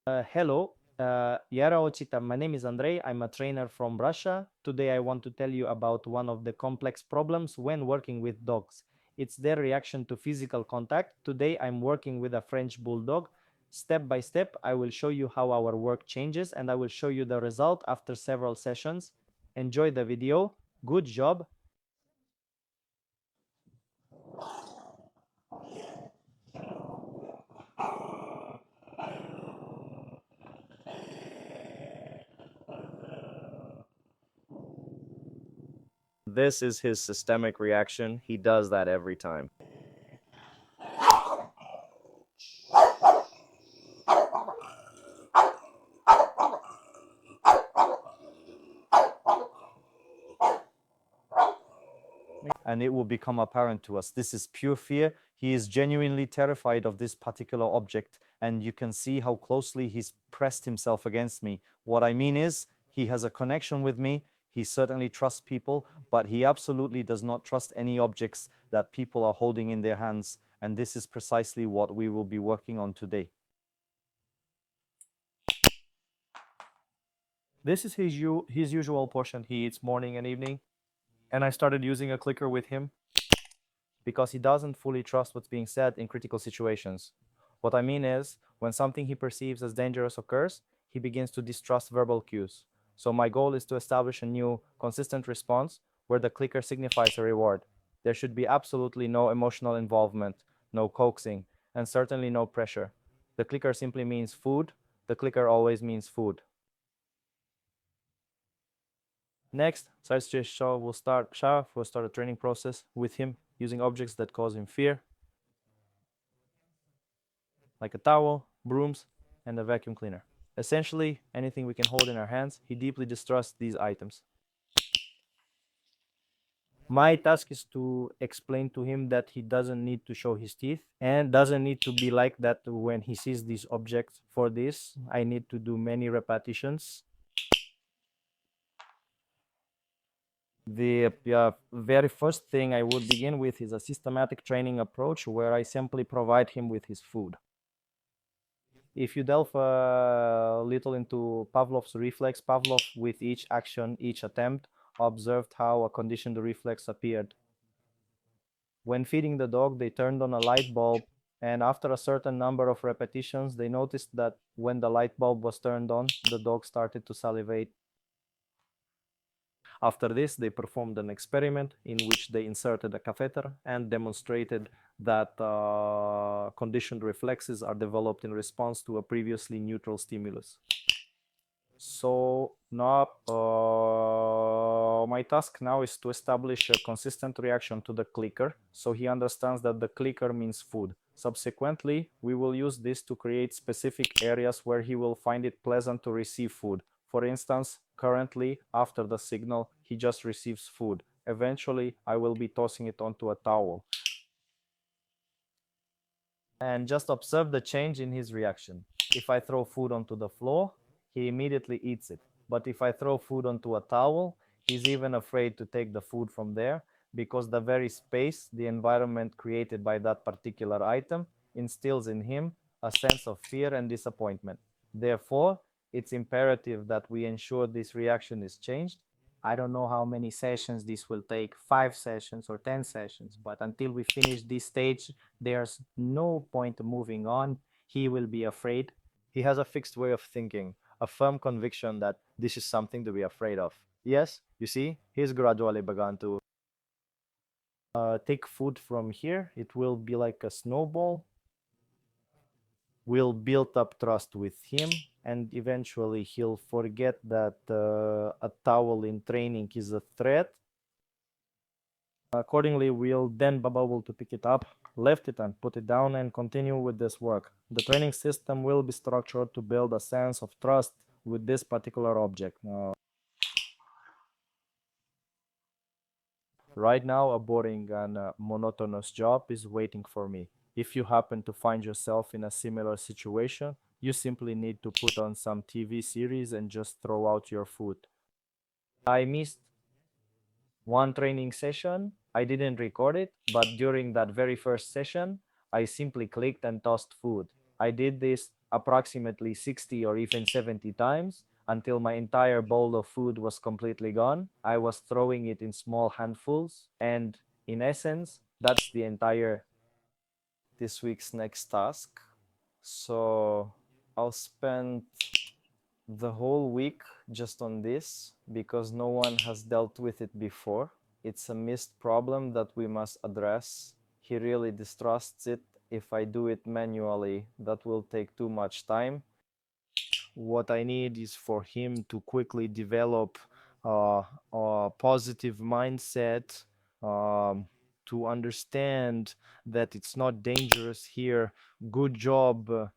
Hello, Yara Ochita. My name is Andrei. I'm a trainer from Russia. Today, I want to tell you about one of the complex problems when working with dogs. It's their reaction to physical contact. Today, I'm working with a French Bulldog. Step by step, I will show you how our work changes and I will show you the result after several sessions. Enjoy the video. Good job. This is his systemic reaction. He does that every time. And it will become apparent to us. This is pure fear. He is genuinely terrified of this particular object, and you can see how closely he's pressed himself against me. What I mean is, he has a connection with me. He certainly trusts people, but he absolutely does not trust any objects that people are holding in their hands. And this is precisely what we will be working on today. This is his usual portion he eats morning and evening. And I started using a clicker with him because he doesn't fully trust what's being said in critical situations. What I mean is, when something he perceives as dangerous occurs, he begins to distrust verbal cues. So my goal is to establish a new, consistent response where the clicker signifies a reward. There should be absolutely no emotional involvement, no coaxing, and certainly no pressure. The clicker simply means food. The clicker always means food. Next, Shah will start a training process with him using objects that cause him fear, like a towel, brooms, and a vacuum cleaner. Essentially, anything we can hold in our hands. He deeply distrusts these items. My task is to explain to him that he doesn't need to show his teeth and doesn't need to be like that when he sees these objects. For this, I need to do many repetitions. The very first thing I would begin with is a systematic training approach where I simply provide him with his food. If you delve a little into Pavlov's reflex, Pavlov, with each action, each attempt, observed how a conditioned reflex appeared. When feeding the dog, they turned on a light bulb, and after a certain number of repetitions, they noticed that when the light bulb was turned on, the dog started to salivate. After this, they performed an experiment in which they inserted a catheter and demonstrated that conditioned reflexes are developed in response to a previously neutral stimulus. So now my task now is to establish a consistent reaction to the clicker, so he understands that the clicker means food. Subsequently, we will use this to create specific areas where he will find it pleasant to receive food. For instance, currently, after the signal, he just receives food. Eventually, I will be tossing it onto a towel. And just observe the change in his reaction. If I throw food onto the floor, he immediately eats it. But if I throw food onto a towel, he's even afraid to take the food from there because the very space, the environment created by that particular item, instills in him a sense of fear and disappointment. Therefore, it's imperative that we ensure this reaction is changed. I don't know how many sessions this will take, 5 sessions or 10 sessions, but until we finish this stage, there's no point moving on. He will be afraid. He has a fixed way of thinking, a firm conviction that this is something to be afraid of. Yes, you see, he's gradually begun to take food from here. It will be like a snowball. We'll build up trust with him, and eventually he'll forget that a towel in training is a threat. Accordingly, we'll then be able to pick it up, lift it and put it down and continue with this work. The training system will be structured to build a sense of trust with this particular object. Right now, a boring and monotonous job is waiting for me. If you happen to find yourself in a similar situation, you simply need to put on some TV series and just throw out your food. I missed one training session. I didn't record it, but during that very first session, I simply clicked and tossed food. I did this approximately 60 or even 70 times until my entire bowl of food was completely gone. I was throwing it in small handfuls, and in essence, that's the entire this week's next task. So I'll spend the whole week just on this because no one has dealt with it before. It's a missed problem that we must address. He really distrusts it. If I do it manually, that will take too much time. What I need is for him to quickly develop a positive mindset, to understand that it's not dangerous here. Good job.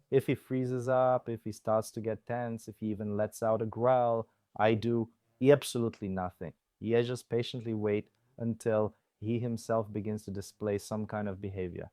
If he freezes up, if he starts to get tense, if he even lets out a growl, I do absolutely nothing. I just patiently wait until he himself begins to display some kind of behavior.